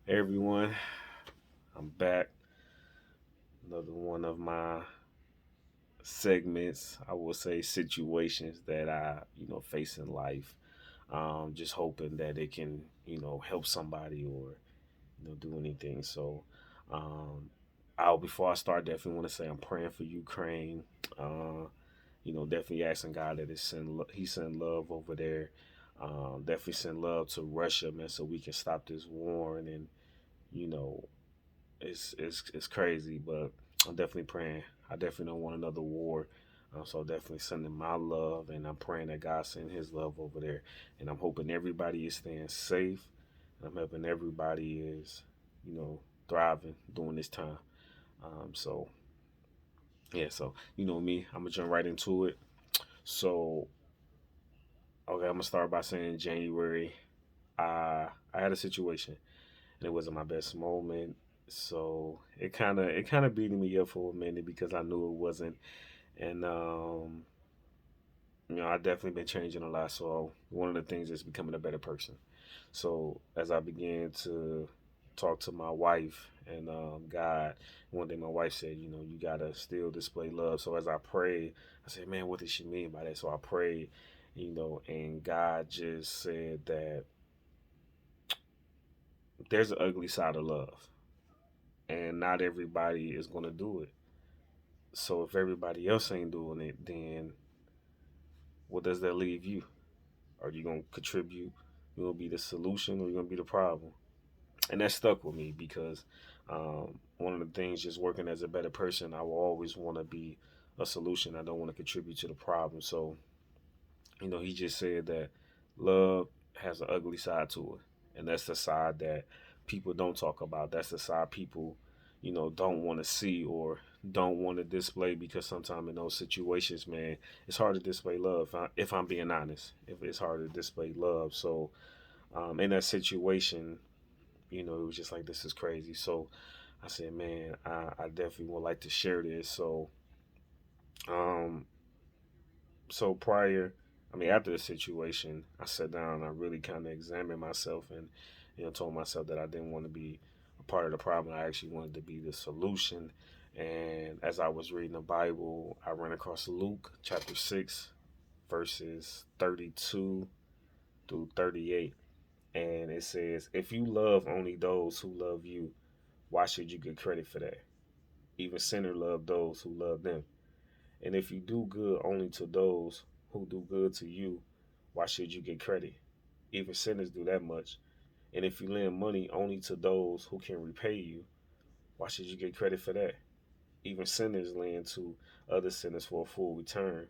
Hey everyone, I'm back. Another one of my segments, I will say situations that I face in life. Just hoping that it can help somebody or do anything. So, um, I'll before I start, definitely want to say I'm praying for Ukraine. Definitely asking God that He send love over there. Definitely send love to Russia, man, so we can stop this war and you know it's crazy, but I'm definitely praying. I definitely don't want another war. So definitely sending my love, and I'm praying that God send His love over there, and I'm hoping everybody is staying safe. And I'm hoping everybody is, you know, thriving during this time. So yeah, so me, I'm gonna jump right into it. So okay, I'm gonna start by saying January, I had a situation, and it wasn't my best moment. So it kind of beat me up for a minute because I knew it wasn't, and I definitely been changing a lot. So one of the things is becoming a better person. So as I began to talk to my wife and God, one day my wife said, you gotta still display love. So as I prayed, I said, man, what does she mean by that? So I prayed, and God just said that there's an ugly side of love, and not everybody is gonna do it. So if everybody else ain't doing it, then what does that leave you? Are you gonna contribute? You gonna be the solution, or you gonna be the problem? And that stuck with me because one of the things, just working as a better person, I will always want to be a solution. I don't want to contribute to the problem. So he just said that love has an ugly side to it, and that's the side that people don't talk about. That's the side people, don't want to see or don't want to display, because sometimes in those situations, man, it's hard to display love. If I'm being honest, if it's hard to display love, so in that situation, it was just like, this is crazy. So I said, man, I definitely would like to share this. Um, so prior, I mean, after the situation, I sat down and I really kind of examined myself and, told myself that I didn't want to be a part of the problem. I actually wanted to be the solution. And as I was reading the Bible, I ran across Luke chapter 6, verses 32 through 38. And it says, if you love only those who love you, why should you get credit for that? Even sinners love those who love them. And if you do good only to those who do good to you, why should you get credit? Even sinners do that much. And if you lend money only to those who can repay you, why should you get credit for that? Even sinners lend to other sinners for a full return.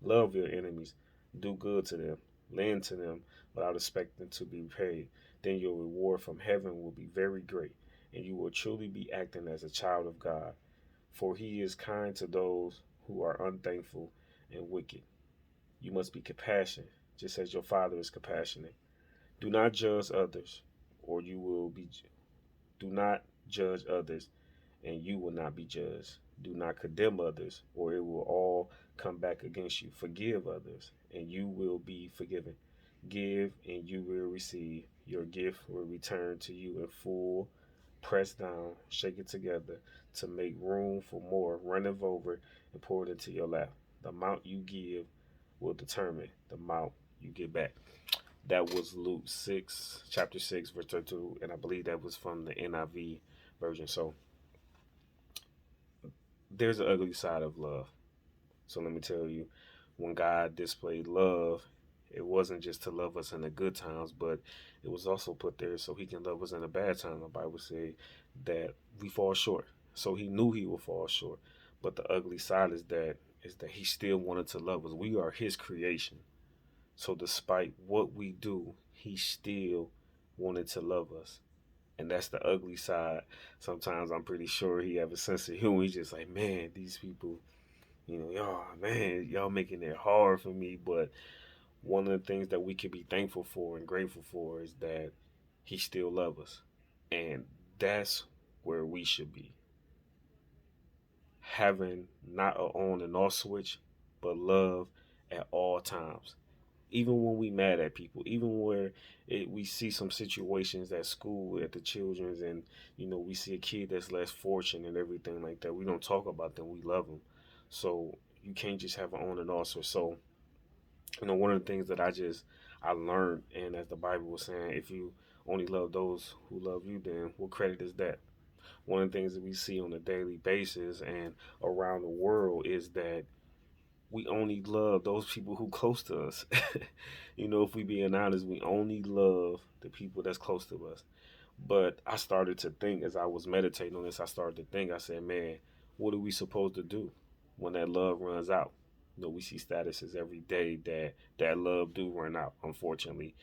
Love your enemies, do good to them, lend to them without expecting to be paid. Then your reward from heaven will be very great, and you will truly be acting as a child of God. For he is kind to those who are unthankful and wicked. You must be compassionate, just as your Father is compassionate. Do not judge others, or you will be. Do not judge others, and you will not be judged. Do not condemn others, or it will all come back against you. Forgive others, and you will be forgiven. Give, and you will receive. Your gift will return to you in full, pressed down, shake it together to make room for more, running over and pour it into your lap. The amount you give will determine the amount you get back. That was Luke 6, chapter 6, verse 32, and I believe that was from the NIV version. So there's an ugly side of love. So let me tell you, when God displayed love, it wasn't just to love us in the good times, but it was also put there so He can love us in the bad times. The Bible said that we fall short. So He knew He would fall short. But the ugly side is that He still wanted to love us. We are His creation. So despite what we do, He still wanted to love us. And that's the ugly side. Sometimes I'm pretty sure He have a sense of humor. He's just like, man, these people, y'all, man, y'all making it hard for me. But one of the things that we can be thankful for and grateful for is that He still loves us. And that's where we should be. Having not an on and off switch, but love at all times. Even when we mad at people, even where we see some situations at school at the children's, and we see a kid that's less fortunate and everything like that, we don't talk about them, we love them. So you can't just have an on and off. So one of the things that I learned, and as the Bible was saying, if you only love those who love you, then what credit is that? One of the things that we see on a daily basis and around the world is that we only love those people who close to us. If we being honest, we only love the people that's close to us. But I started to think, as I was meditating on this, I started to think, I said, man, what are we supposed to do when that love runs out? We see statuses every day that love do run out, unfortunately.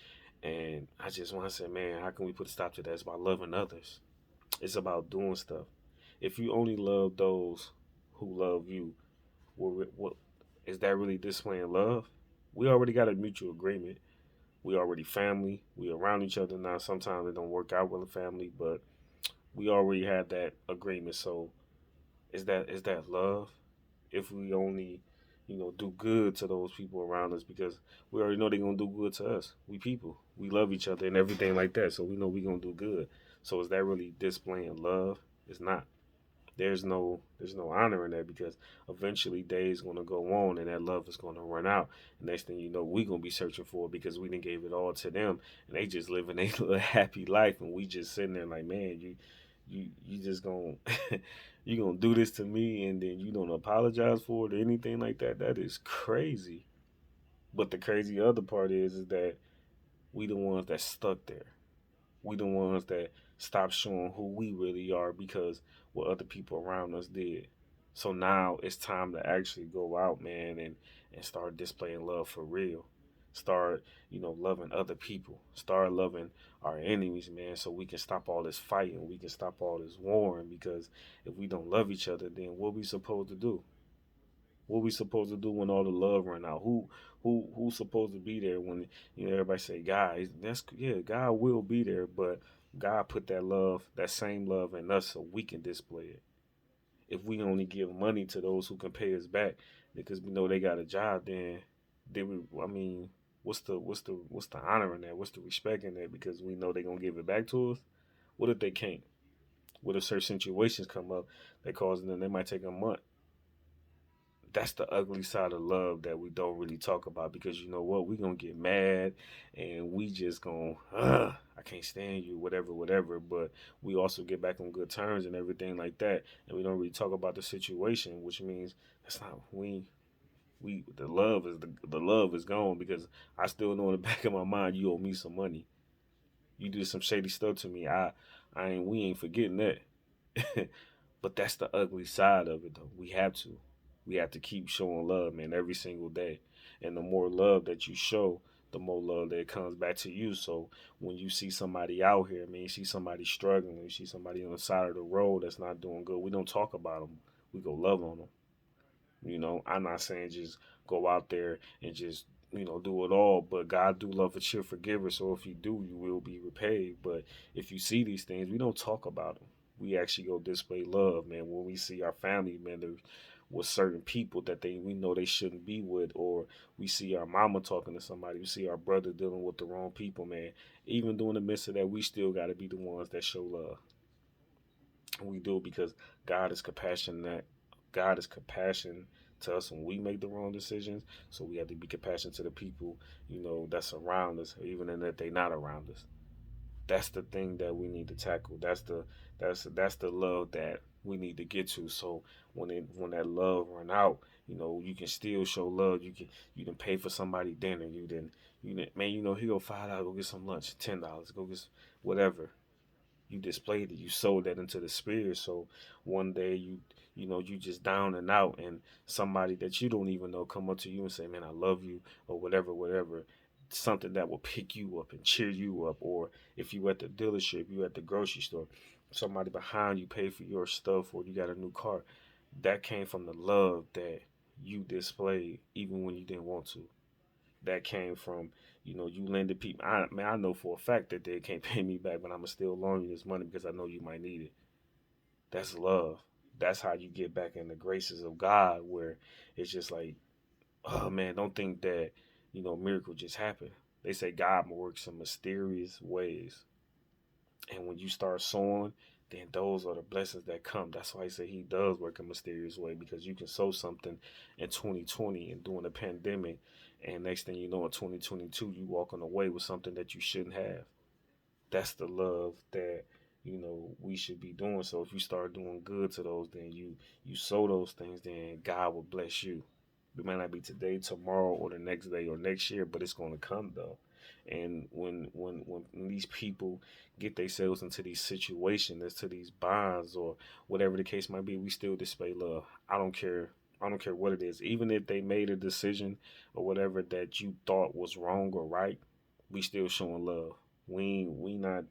And I just want to say, man, how can we put a stop to that? It's about loving others. It's about doing stuff. If you only love those who love you, what is that really displaying love? We already got a mutual agreement. We already family. We around each other now. Sometimes it don't work out with the family, but we already had that agreement. So is that love? If we only, do good to those people around us, because we already know they're gonna do good to us. We people. We love each other and everything like that. So we know we're gonna do good. So is that really displaying love? It's not. There's no honor in that, because eventually days gonna go on and that love is gonna run out. And next thing you know, we gonna be searching for it because we didn't gave it all to them, and they just living a little happy life, and we just sitting there like, man, you just gonna you gonna do this to me, and then you don't apologize for it or anything like that. That is crazy. But the crazy other part is that we the ones that stuck there. We the ones that stop showing who we really are because what other people around us did. So now it's time to actually go out, man, and start displaying love for real. Start, loving other people. Start loving our enemies, man, so we can stop all this fighting. We can stop all this warring, because if we don't love each other, then what we supposed to do? What we supposed to do when all the love run out? Who's supposed to be there when everybody say God? That's, yeah, God will be there, but God put that love, that same love in us, so we can display it. If we only give money to those who can pay us back because we know they got a job, then we, I mean, what's the honor in that? What's the respect in that? Because we know they gonna give it back to us. What if they can't? What if certain situations come up that cause them, they might take a month? That's the ugly side of love that we don't really talk about, because you know what, we gonna get mad and we just gonna I can't stand you, whatever, whatever, but we also get back on good terms and everything like that, and we don't really talk about the situation, which means that's not we the love is gone, because I still know in the back of my mind you owe me some money. You did some shady stuff to me. I ain't we ain't forgetting that. But that's the ugly side of it, though. We have to keep showing love, man, every single day. And the more love that you show, the more love that comes back to you. So when you see somebody out here, man, you see somebody struggling, you see somebody on the side of the road that's not doing good, we don't talk about them. We go love on them. I'm not saying just go out there and just do it all, but God do love a cheerful giver. So if you do, you will be repaid. But if you see these things, we don't talk about them. We actually go display love, man. When we see our family members with certain people that we know they shouldn't be with, or we see our mama talking to somebody, we see our brother dealing with the wrong people, man. Even during the midst of that, we still got to be the ones that show love. We do it because God is compassionate. God is compassion to us when we make the wrong decisions. So we have to be compassionate to the people, that's around us, even in that they're not around us. That's the thing that we need to tackle. That's the love that we need to get to. So when that love run out, you can still show love. You can pay for somebody dinner. You didn't man, here go $5, go get some lunch. $10, go get whatever. You displayed it, you sold that into the spirit. So one day you just down and out, and somebody that you don't even know come up to you and say, man, I love you, or whatever, whatever. Something that will pick you up and cheer you up. Or if you at the dealership, you at the grocery store, somebody behind you pay for your stuff, or you got a new car. That came from the love that you displayed even when you didn't want to. That came from, you lending people. I know for a fact that they can't pay me back, but I'ma still loan you this money because I know you might need it. That's love. That's how you get back in the graces of God, where it's just like, oh man, don't think that miracle just happened. They say God works in mysterious ways. And when you start sowing, then those are the blessings that come. That's why I say he does work in a mysterious way, because you can sow something in 2020 and during the pandemic, and next thing you know, in 2022, you walking away with something that you shouldn't have. That's the love that we should be doing. So if you start doing good to those, then you sow those things, then God will bless you. It might not be today, tomorrow, or the next day, or next year, but it's going to come though. And when these people get themselves into these situations, into these bonds, or whatever the case might be, we still display love. I don't care. I don't care what it is. Even if they made a decision or whatever that you thought was wrong or right, we still showing love. We not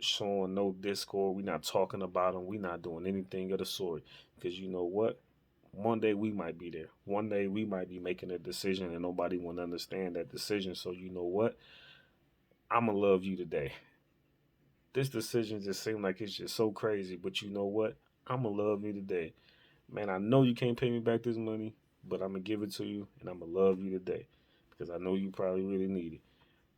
showing no discord. We not talking about them. We not doing anything of the sort. Because you know what? One day we might be there. One day we might be making a decision and nobody will understand that decision. So you know what? I'ma love you today. This decision just seemed like it's just so crazy, but you know what? I'ma love you today. Man, I know you can't pay me back this money, but I'm gonna give it to you and I'm gonna love you today because I know you probably really need it.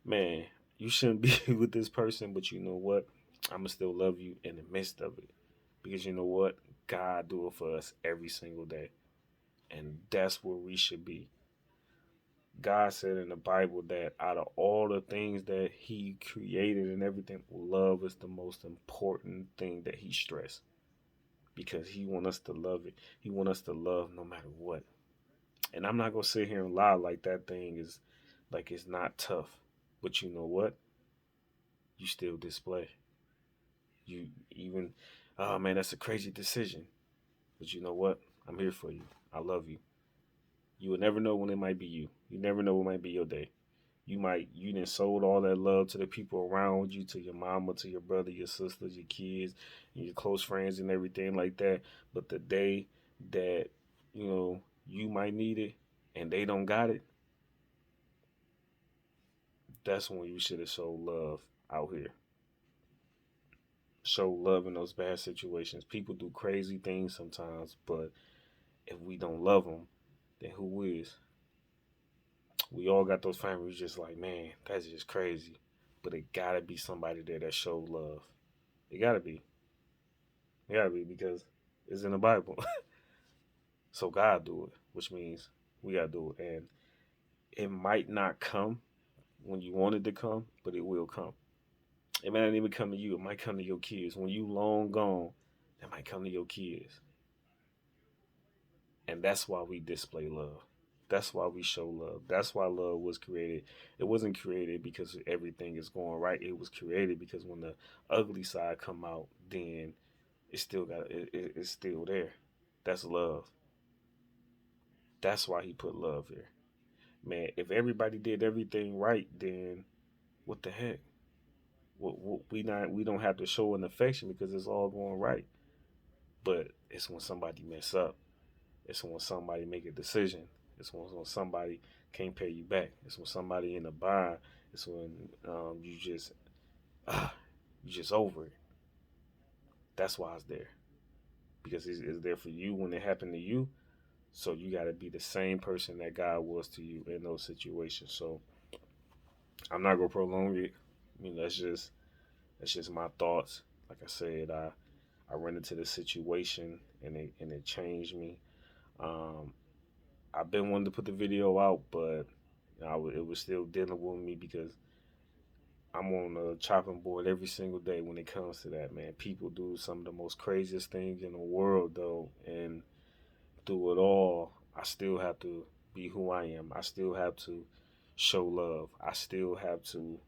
Man, you shouldn't be with this person, but you know what? I'm gonna still love you in the midst of it because you know what? God do it for us every single day, and that's where we should be. God said in the Bible that out of all the things that He created and everything, love is the most important thing that He stressed because He want us to love it. He want us to love no matter what. And I'm not gonna sit here and lie like that thing is like it's not tough. But you know what? You still display. You even, oh man, that's a crazy decision. But you know what? I'm here for you. I love you. You will never know when it might be you. You never know when it might be your day. You done sold all that love to the people around you, to your mama, to your brother, your sisters, your kids, and your close friends and everything like that. But the day that, you might need it and they don't got it, that's when you should have showed love out here. Show love in those bad situations. People do crazy things sometimes, but if we don't love them, then who is? We all got those families just like, man, that's just crazy. But it gotta be somebody there that showed love. It gotta be. It gotta be because it's in the Bible. So God do it, which means we gotta do it. And it might not come when you want it to come, but it will come. It might not even come to you. It might come to your kids. When you long gone, it might come to your kids. And that's why we display love. That's why we show love. That's why love was created. It wasn't created because everything is going right. It was created because when the ugly side come out, then it's still there. That's love. That's why he put love here. Man, if everybody did everything right, then what the heck? We don't have to show an affection because it's all going right. But it's when somebody mess up. It's when somebody make a decision. It's when somebody can't pay you back. It's when somebody in a bind. It's when uh, you just over it. That's why it's there because it's there for you when it happened to you. So you got to be the same person that God was to you in those situations. So I'm not gonna prolong it. I mean, that's just my thoughts. Like I said, I ran into this situation and it changed me. Um, I've been wanting to put the video out, but it was still dealing with me because I'm on a chopping board every single day when it comes to that, man. People do some of the most craziest things in the world, though, and through it all, I still have to be who I am. I still have to show love. I still have to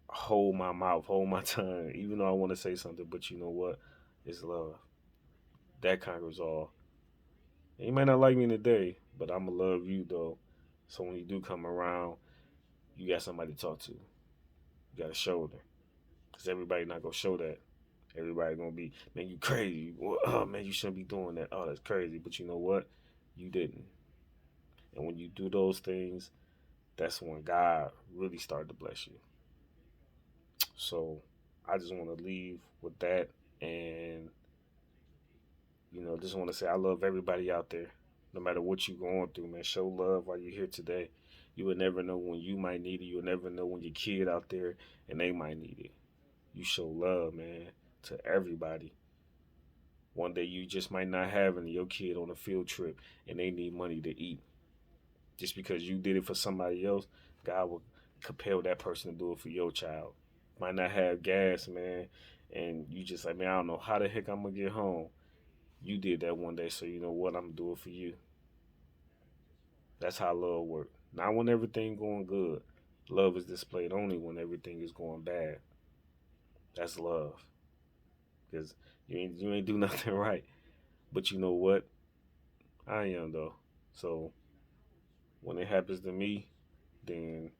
hold my mouth, hold my tongue, even though I want to say something. But you know what? It's love. That conquers all. And you might not like me today, but I'ma love you though. So when you do come around, you got somebody to talk to. You got a shoulder. Cause everybody not gonna show that. Everybody gonna be, man, you crazy. Oh man, you shouldn't be doing that. Oh, that's crazy. But you know what? You didn't. And when you do those things, that's when God really started to bless you. So I just want to leave with that, and just want to say I love everybody out there. No matter what you're going through, man, show love while you're here today. You will never know when you might need it. You'll never know when your kid out there and they might need it. You show love, man, to everybody. One day you just might not have any your kid on a field trip and they need money to eat. Just because you did it for somebody else, God will compel that person to do it for your child. Might not have gas, man, and you just like, man, I don't know how the heck I'm gonna get home. You did that one day, so you know what? I'm gonna do it for you. That's how love works. Not when everything going good. Love is displayed only when everything is going bad. That's love. Because you ain't do nothing right. But you know what? I am though. So when it happens to me, then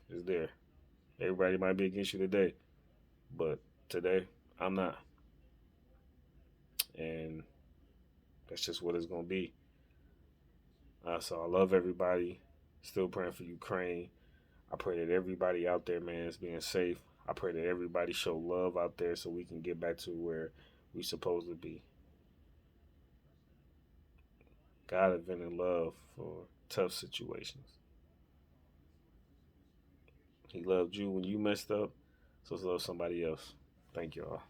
it's there. Everybody might be against you today, but today I'm not. And that's just what it's gonna be. So I love everybody. Still praying for Ukraine. I pray that everybody out there, man, is being safe. I pray that everybody show love out there so we can get back to where we supposed to be. God invented love for tough situations. He loved you when you messed up, so love somebody else. Thank y'all.